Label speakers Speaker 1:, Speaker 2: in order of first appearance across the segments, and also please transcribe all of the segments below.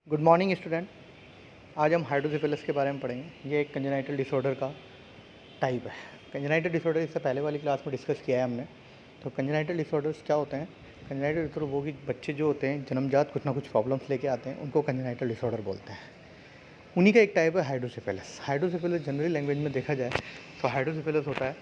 Speaker 1: Good morning student. आज हम hydrocephalus के बारे में पढ़ेंगे। ये एक कंजेनाइटल डिसऑर्डर का टाइप है। कंजेनाइटल डिसऑर्डर इससे पहले वाली क्लास में डिस्कस किया है हमने। तो कंजेनाइटल डिसऑर्डर्स क्या होते हैं? कंजेनाइटल डिसऑर्डर वो कि बच्चे जो होते हैं जन्मजात कुछ ना कुछ प्रॉब्लम्स लेके आते हैं, उनको कंजेनाइटल डिसऑर्डर बोलते हैं। उन्हीं का एक टाइप है हाइड्रोसेफेलस। हाइड्रोसेफेलस जनरली लैंग्वेज में देखा जाए तो हाइड्रोसेफेलस होता है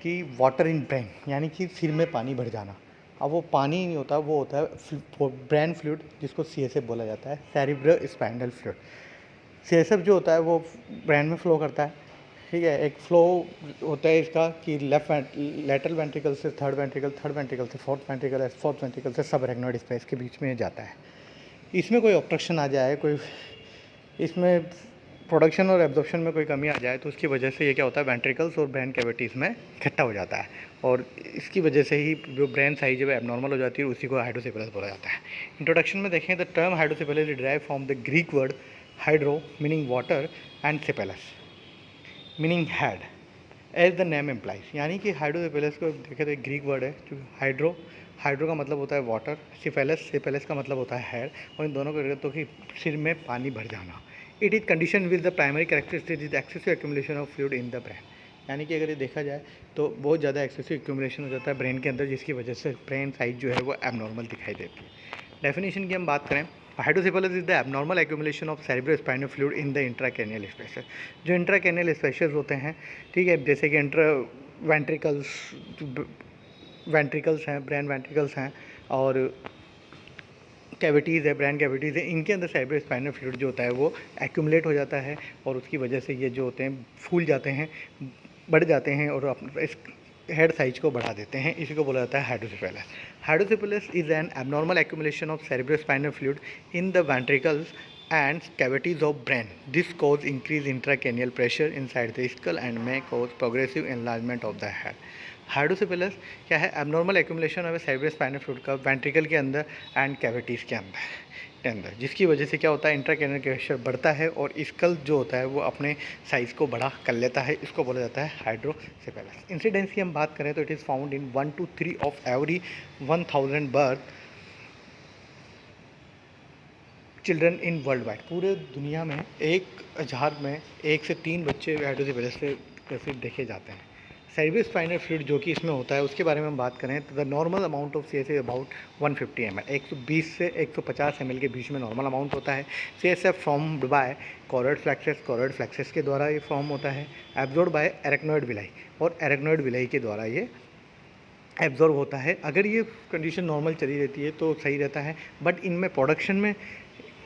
Speaker 1: कि वाटर इन ब्रेन, यानी कि सिर में पानी भर जाना। अब वो पानी नहीं होता, वो होता है ब्रेन फ्लूइड, जिसको CSF बोला जाता है, सेरिब्रो स्पाइनल फ्लूइड। CSF जो होता है वो ब्रेन में फ्लो करता है। ठीक है, एक फ्लो होता है इसका कि लेटरल वेंट्रिकल से थर्ड वेंट्रिकल, थर्ड वेंट्रिकल से फोर्थ वेंट्रिकल, फोर्थ वेंट्रिकल से सब एरेक्नोइड स्पेस के बीच में जाता है। इसमें कोई ऑब्स्ट्रक्शन आ जाए, कोई इसमें प्रोडक्शन और एब्जॉर्प्शन में कोई कमी आ जाए तो उसकी वजह से ये क्या होता है, वेंट्रिकल्स और ब्रेन कैविटीज़ में इकट्ठा हो जाता है, और इसकी वजह से ही जो ब्रेन साइज है वो एबनॉर्मल हो जाती है, उसी को हाइड्रोसेफेलस बोला जाता है। इंट्रोडक्शन में देखें तो term hydrocephalus is derived from the Greek word hydro meaning water and cephalus meaning head, as the name implies. यानी कि हाइड्रोसेफेलस को देखें तो एक ग्रीक वर्ड है जो हाइड्रो का मतलब होता है वाटर, सेफेलस का मतलब होता है हेड, और इन दोनों को तो कि सिर में पानी भर जाना। It is condition with the primary characteristic is excessive accumulation of fluid in the brain. यानी कि अगर ये देखा जाए तो बहुत ज़्यादा एक्सेसिव एक्यूमुलेशन हो जाता है ब्रेन के अंदर, जिसकी वजह से ब्रेन साइज जो है वो एबनॉर्मल दिखाई देती है। डेफिनेशन की हम बात करें, hydrocephalus is the abnormal accumulation of cerebrospinal fluid in the intracranial spaces. जो इंट्राक्रैनियल स्पेसेस होते हैं, ठीक है, जैसे कि वेंट्रिकल्स हैं, ब्रेन वेंट्रिकल्स हैं, और कैविटीज़ है, ब्रेन कैविटीज़ है, इनके अंदर सेरेब्रोस्पाइनल फ्लूइड जो होता है वो एक्यूमुलेट हो जाता है, और उसकी वजह से ये जो होते हैं फूल जाते हैं, बढ़ जाते हैं, और इस हेड साइज को बढ़ा देते हैं। इसी को बोला जाता है hydrocephalus. Hydrocephalus is an abnormal accumulation of cerebrospinal fluid in the ventricles and cavities of brain. This cause increased intracranial pressure inside the skull and may cause progressive enlargement of the head. Hydrocephalus क्या है? Abnormal accumulation of cerebrospinal fluid का ventricle के अंदर and cavities के अंदर, जिसकी वजह से क्या होता है, इंट्राक्रैनियल प्रेशर बढ़ता है और स्कल जो होता है वो अपने साइज़ को बड़ा कर लेता है। इसको बोला जाता है हाइड्रोसेफेलस। इंसिडेंस की हम बात करें तो it is found in 1 to 3 of every 1000 birth children in world wide. पूरे दुनिया में 1000 में 1 से 3 बच्चे हाइड्रोसेफेलस से देखे जाते हैं। सेरेब्रोस्पाइनल फ्लूइड जो कि इसमें होता है उसके बारे में हम बात करें तो the normal amount of CSF about 150 ml, 120 से 150 ml के बीच में नॉर्मल अमाउंट होता है। CSF formed by choroid plexuses के द्वारा ये फॉर्म होता है, एब्जॉर्ब बाय एरेक्नोइड विलाई, और एरेक्नोइड विलाई के द्वारा ये एब्जॉर्ब होता है। अगर ये कंडीशन नॉर्मल चली रहती है तो सही रहता है, बट इनमें प्रोडक्शन में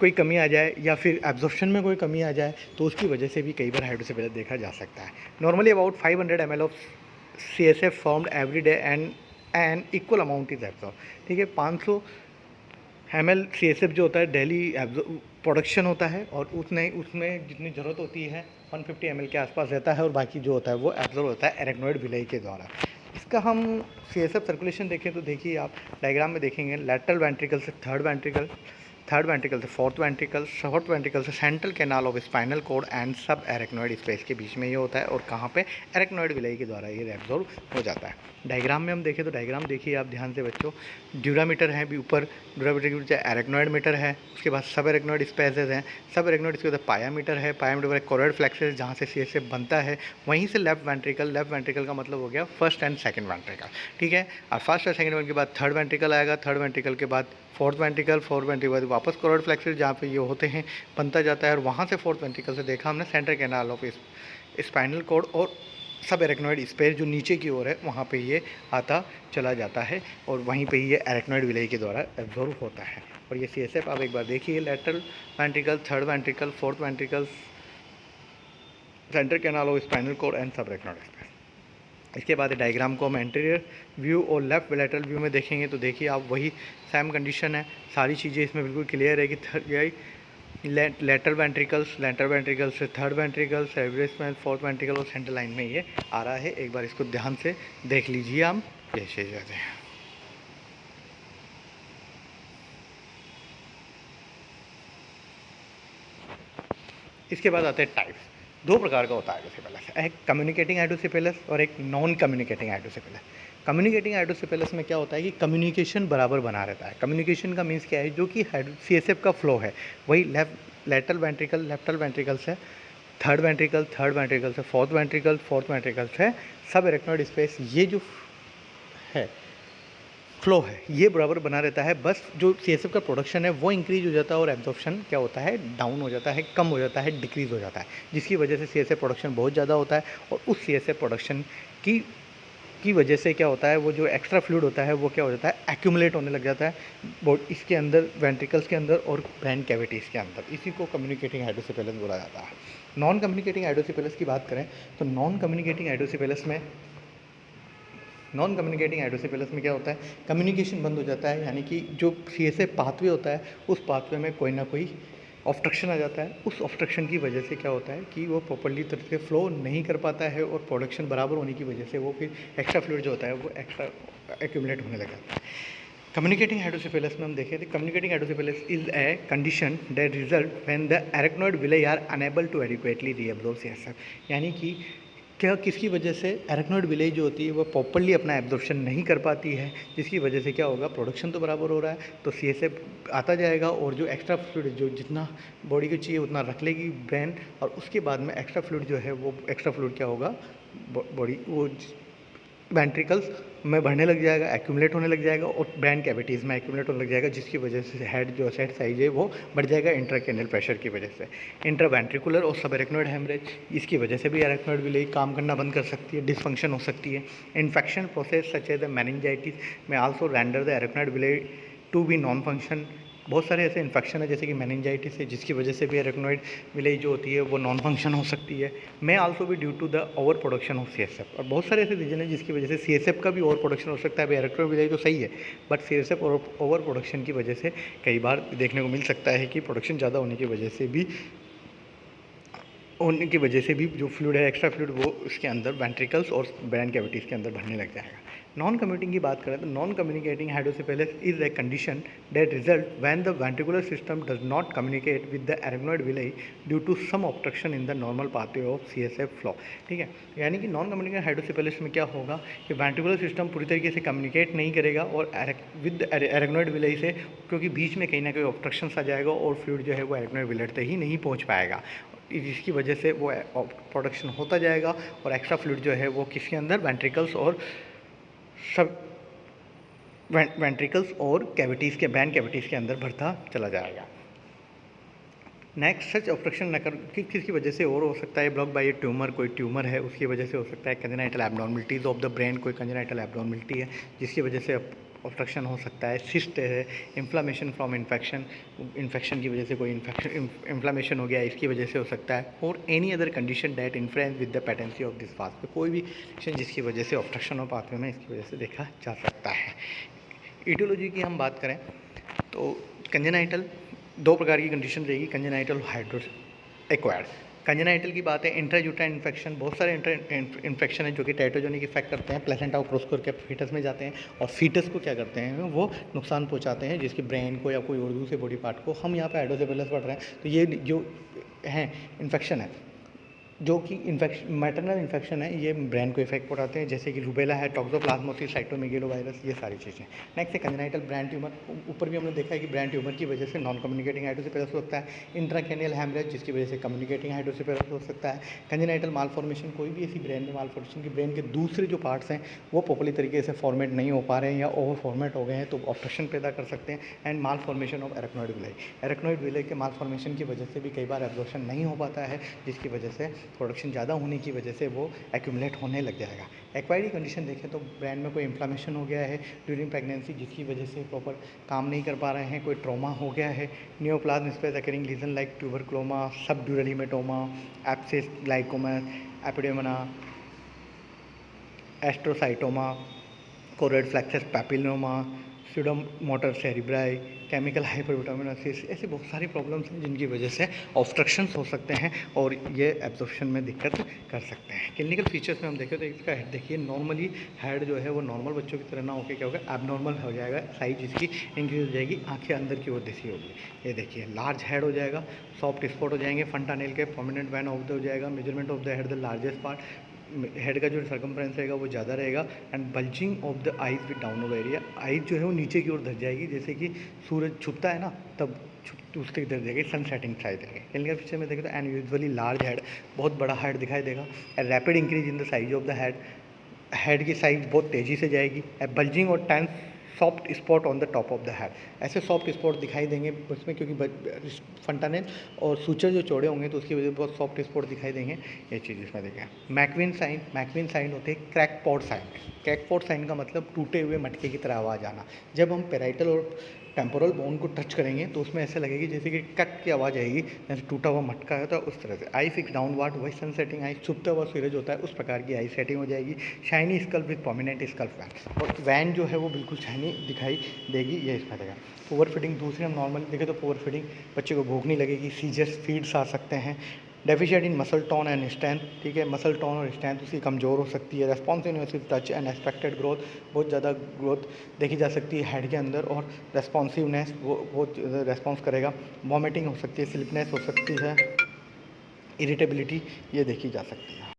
Speaker 1: कोई कमी आ जाए या फिर एब्जॉर्प्शन में कोई कमी आ जाए तो उसकी वजह से भी कई बार हाइड्रोसेफेलस देखा जा सकता है। Normally about 500 ml of CSF formed every day and an equal amount is absorb. ठीक है, 500 ml CSF जो होता है डेली प्रोडक्शन होता है, और उसमें जितनी ज़रूरत होती है 150 ml के आसपास रहता है, और बाकी जो होता है वो एब्जॉर्ब होता है एरेक्नोइड विलाई के द्वारा। इसका हम CSF सर्कुलेशन देखें तो देखिए आप डायग्राम में देखेंगे, लेटरल वेंट्रिकल से थर्ड वेंट्रिकल से फोर्थ वेंट्रिकल से central canal of spinal cord and subarachnoid space के बीच में ये होता है, और कहाँ पे, एरेक्नोइड विलाई के द्वारा ये एब्जॉर्ब हो जाता है। डायग्राम में हम देखें तो डायग्राम देखिए आप ध्यान से बच्चों, ड्यूरामीटर है भी ऊपर, ड्यूरामीटर के नीचे एरेक्नोइड मीटर है, उसके बाद सब एरेक्नोइड स्पेसेस हैं, सब एरेक्नोइड के बाद पायामीटर है, पायामीटर पर कॉर्ड फ्लेक्सेस जहाँ से CSF बनता है, वहीं से लेफ्ट वेंट्रिकल का मतलब हो गया फर्स्ट एंड सेकंड वेंट्रिकल। ठीक है, और फर्स्ट और सेकंड वेंट्रिकल के बाद थर्ड वेंट्रिकल आएगा, थर्ड वेंट्रिकल के बाद फोर्थ वेंट्रिकल बाद वापस कॉर्ड फ्लेक्सेस जहाँ पे ये होते हैं बनता जाता है, और वहाँ से फोर्थ वेंट्रिकल से देखा हमने central canal of spinal cord और सब एरेक्नोइड स्पेस जो नीचे की ओर है वहाँ पे ये आता चला जाता है, और वहीं पे ये एरेक्नोइड विलाई के द्वारा एब्जॉर्ब होता है। और ये CSF आप एक बार देखिए, lateral ventricle, third ventricle, fourth ventricle, central canal of spinal cord and subarachnoid space. इसके बाद डायग्राम को हम एंटीरियर व्यू और लेफ्ट लेटरल व्यू में देखेंगे तो देखिए आप वही सेम कंडीशन है, सारी चीज़ें इसमें बिल्कुल क्लियर है कि यही लेटरल वेंट्रिकल से third ventricle, cerebrospinal, fourth ventricle और सेंट्रल लाइन में ये आ रहा है। एक बार इसको ध्यान से देख लीजिए आप, जैसे जाते हैं। इसके बाद आते हैं टाइप्स। दो प्रकार का होता है हाइड्रोसेफेलस, एक कम्युनिकेटिंग हाइड्रोसेफेलस और एक non communicating hydrocephalus. Communicating hydrocephalus में क्या होता है कि कम्युनिकेशन बराबर बना रहता है। कम्युनिकेशन का मीन्स क्या है, जो कि CSF का फ्लो है वही लेटरल वेंट्रिकल से थर्ड वेंट्रिकल से फोर्थ वेंट्रिकल से सब एरेक्नोइड स्पेस, ये जो है फ्लो है ये बराबर बना रहता है। बस जो CSF का प्रोडक्शन है वो इंक्रीज हो जाता है और एब्जॉर्प्शन क्या होता है, डाउन हो जाता है, कम हो जाता है, डिक्रीज हो जाता है, जिसकी वजह से CSF प्रोडक्शन बहुत ज़्यादा होता है। और उस CSF प्रोडक्शन की वजह से क्या होता है, वो जो एक्स्ट्रा फ्लूइड होता है वो क्या हो जाता है, एक्यूमुलेट होने लग जाता है इसके अंदर, वेंट्रिकल्स के अंदर और ब्रेन कैविटीज़ के अंदर। इसी को कम्युनिकेटिंग हाइड्रोसेफेलस बोला जाता है। नॉन कम्युनिकेटिंग हाइड्रोसेफेलस की बात करें तो नॉन कम्युनिकेटिंग हाइड्रोसेफेलस में क्या होता है, कम्युनिकेशन बंद हो जाता है, यानी कि जो CSF पाथवे होता है उस पाथवे में कोई ना कोई ऑब्स्ट्रक्शन आ जाता है। उस ऑब्स्ट्रक्शन की वजह से क्या होता है कि वो प्रॉपर्ली तरह से फ्लो नहीं कर पाता है और प्रोडक्शन बराबर होने की वजह से वो फिर एक्स्ट्रा फ्लूइड जो होता है वो एक्स्ट्रा एक्यूमुलेट होने लग जाता है। कम्युनिकेटिंग हाइड्रोसेफेलस में हम देखें तो communicating hydrocephalus is a condition that result when the arachnoid villi are unable to adequately reabsorb CSF, यानी कि क्या किसकी वजह से एरेक्नोइड विलेज जो होती है वो प्रॉपर्ली अपना एब्जॉर्प्शन नहीं कर पाती है, जिसकी वजह से क्या होगा, प्रोडक्शन तो बराबर हो रहा है तो CSF आता जाएगा और जो एक्स्ट्रा फ्लूइड जो जितना बॉडी को चाहिए उतना रख लेगी ब्रेन, और उसके बाद में एक्स्ट्रा फ्लूइड जो है वो एक्स्ट्रा फ्लूइड क्या होगा, बॉडी वो वेंट्रिकल्स में बढ़ने लग जाएगा, एक्यूमुलेट होने लग जाएगा और ब्रेन कैविटीज़ में एक्यूमुलेट होने लग जाएगा, जिसकी वजह से हेड जो हेड साइज है वो बढ़ जाएगा इंट्राक्रैनियल प्रेशर की वजह से। इंट्रावेंट्रिकुलर और सब एरेक्नोइड हेमरेज, इसकी वजह से भी एरेक्नोइड विलेई काम करना बंद कर सकती है, डिसफंक्शन हो सकती है। Infection process such as the meningitis में also render the arachnoid villi to be non function. बहुत सारे ऐसे इन्फेक्शन है जैसे कि मेनिंजाइटिस है, जिसकी वजह से भी एरेक्नोइड विलेज जो होती है वो नॉन फंक्शन हो सकती है। मे आल्सो भी due to the overproduction of CSF, और बहुत सारे ऐसे रीजन है जिसकी वजह से CSF का भी ओवर प्रोडक्शन हो सकता है। अभी एरेक्नोइड विलेज तो सही है बट CSF और ओवर प्रोडक्शन की वजह से कई बार देखने को मिल सकता है कि प्रोडक्शन ज़्यादा होने की वजह से भी जो फ्लूइड है, एक्स्ट्रा फ्लूइड, वो उसके अंदर वेंट्रिकल्स और ब्रेन कैविटीज़ के अंदर भरने लग जाएगा। नॉन कम्युनिकेटिंग की बात करें तो non communicating hydrocephalus is a condition that result when the ventricular system does not communicate with the arachnoid villi due to some obstruction in the normal pathway of CSF flow. ठीक है, यानी कि non communicating hydrocephalus में क्या होगा कि ventricular system पूरी तरीके से कम्युनिकेट नहीं करेगा और विद एरेक्नोइड विलेई से, क्योंकि बीच में कहीं ना कहीं ऑब्स्ट्रक्शन आ जाएगा और फ्लूइड जो है वो एरेक्नोइड विलेई तक ही नहीं पहुँच पाएगा, जिसकी वजह से वो प्रोडक्शन होता जाएगा और एक्स्ट्रा फ्लूइड जो है वो किसके अंदर, वेंट्रिकल्स और कैविटीज़ के ब्रेन कैविटीज़ के अंदर भरता चला जाएगा। नेक्स्ट, सच ऑब्स्ट्रक्शन न कर किसकी वजह से और हो सकता है, ब्लॉक बाय ए ट्यूमर, कोई ट्यूमर है उसकी वजह से हो सकता है। कंजेनाइटल एब्नॉर्मलिटीज़ ऑफ द ब्रेन, कोई कंजेनाइटल एब्नॉर्मलिटी है जिसकी वजह से ऑब्स्ट्रक्शन हो सकता है। सिस्ट है, इन्फ्लामेशन फ्रॉम इन्फेक्शन की वजह से कोई इन्फ्लामेशन हो गया इसकी वजह से हो सकता है। और any other condition that influence with the patency of this pathway, कोई भी कंडीशन जिसकी वजह से ऑब्स्ट्रक्शन ऑफ पाथवे में इसकी वजह से देखा जा सकता है। ईटियोलॉजी की हम बात करें तो कंजेनाइटल दो प्रकार की कंडीशन रहेगी, कंजेनाइटल हाइड्रो एक्वायर्ड। कंजेनाइटल की बात है, इंट्रायूट्राइन इन्फेक्शन, बहुत सारे इन्फेक्शन है जो कि टेट्रोजेनिक इफेक्ट करते हैं, प्लेसेंटा क्रॉस करके फीटस में जाते हैं और फीटस को क्या करते हैं, वो नुकसान पहुंचाते हैं, जिसकी ब्रेन को या कोई और दूसरे बॉडी पार्ट को। हम यहाँ पे हाइड्रोसेफेलस पढ़ रहे हैं तो ये जो है इन्फेक्शन है जो कि मैटरनल इन्फेक्शन है, ये ब्रेन को इफेक्ट पहुंचाते हैं, जैसे कि रूबेला है, टॉक्सोप्लाज्मोसिस, साइटोमेगालोवायरस, ये सारी चीज़ें। नेक्स्ट है कंजेनाइटल ब्रेन ट्यूमर। ऊपर भी हमने देखा है कि ब्रेन ट्यूमर की वजह से नॉन कम्युनिकेटिंग हाइड्रोसेफेलस हो सकता है। इंट्राक्रैनियल हेमरेज, जिसकी वजह से कम्युनिकेटिंग हाइड्रोसेफेलस हो सकता है। कंजेनाइटल मालफॉर्मेशन, कोई भी ऐसी ब्रेन में मालफॉर्मेशन की ब्रेन के दूसरे जो पार्ट्स हैं वो प्रॉपर्ली तरीके से फॉर्मेट नहीं हो पा रहे हैं या ओवर फॉर्मेट हो गए हैं तो ऑब्स्ट्रक्शन पैदा कर सकते हैं। And malformation of arachnoid villi, arachnoid villi के मालफॉर्मेशन की वजह से भी कई बार एब्जॉर्प्शन नहीं हो पाता है, जिसकी वजह से प्रोडक्शन ज़्यादा होने की वजह से वो एक्यूमुलेट होने लग जाएगा। एक्वायर्ड कंडीशन देखें तो ब्रेन में कोई इन्फ्लामेशन हो गया है ड्यूरिंग प्रेगनेंसी, जिसकी वजह से प्रॉपर काम नहीं कर पा रहे हैं, कोई ट्रॉमा हो गया है। Neoplasm space occurring lesion like tuberculoma, subdural hematoma, abscess, glioma, ependymoma, astrocytoma, choroid plexus papilloma, pseudotumor cerebri, chemical hypervitaminosis, ऐसे बहुत सारी प्रॉब्लम्स हैं जिनकी वजह से ऑब्स्ट्रक्शंस हो सकते हैं और ये एब्जॉर्प्शन में दिक्कत कर सकते हैं। क्लिनिकल फीचर्स में हम देखें तो इसका हेड देखिए, नॉर्मली हेड जो है वो नॉर्मल बच्चों की तरह ना होकर क्या होगा, एबनॉर्मल हो जाएगा, साइज इसकी इंक्रीज हो जाएगी, आंखें अंदर की ओर दिखी होगी। ये देखिए लार्ज हेड हो जाएगा, सॉफ्ट स्पॉट हो जाएंगे, फंटानेल के प्रोमिनेंट वैन ऑफ द हो जाएगा, measurement of the head the largest part, head का जो सर्कमफ्रेंस रहेगा वो ज़्यादा रहेगा। And bulging of the eyes with downward area, eyes जो है वो नीचे की ओर धस जाएगी, जैसे कि सूरज छुपता है ना तब उसके इधर जाएगी, सन सेटिंग साइड है। क्लिनिकल पिक्चर में देखें तो एंड यूजुअली लार्ज हेड, बहुत बड़ा हेड दिखाई देगा। And rapid increase in the size of the head, head की साइज बहुत तेज़ी से जाएगी। बल्जिंग और tense soft spot on the top of the head, ऐसे सॉफ्ट स्पॉट दिखाई देंगे उसमें, क्योंकि फंटानेल और सूचर जो चौड़े होंगे तो उसकी वजह से बहुत सॉफ्ट स्पॉट दिखाई देंगे। ये चीज़ इसमें देखें। मैकविन साइन होते हैं crack pot sign. Crack pot sign का मतलब टूटे हुए मटके की तरह आवाज़ आना। जब हम पेराइटल और टेम्पोरल बोन को टच करेंगे तो उसमें ऐसे लगेगी जैसे कि कट की आवाज़ आएगी, जैसे टूटा हुआ मटका है तो उस तरह से। आई फिक्स डाउनवर्ड, वही सन सेटिंग आई, छुपता हुआ सूरज होता है उस प्रकार की आई सेटिंग हो जाएगी। Shiny skull with prominent scalp vein, और वैन जो है वो बिल्कुल शाइनी दिखाई देगी, ये इसमें देगा। ओवर फीडिंग, दूसरे हम नॉर्मली देखें तो ओवर फीडिंग, बच्चे को भूख नहीं लगेगी, सीजर्स फीड्स आ सकते हैं। Deficient in muscle tone and strength, ठीक है, मसल टोन और स्ट्रेंथ उसकी कमज़ोर हो सकती है। Responsiveness touch and expected growth, बहुत ज़्यादा ग्रोथ देखी जा सकती है हेड के अंदर, और रेस्पॉन्सिवनेस वो बहुत रेस्पॉन्स करेगा। वॉमिटिंग हो सकती है, स्लिपनेस हो सकती है, इरिटेबिलिटी ये देखी जा सकती है।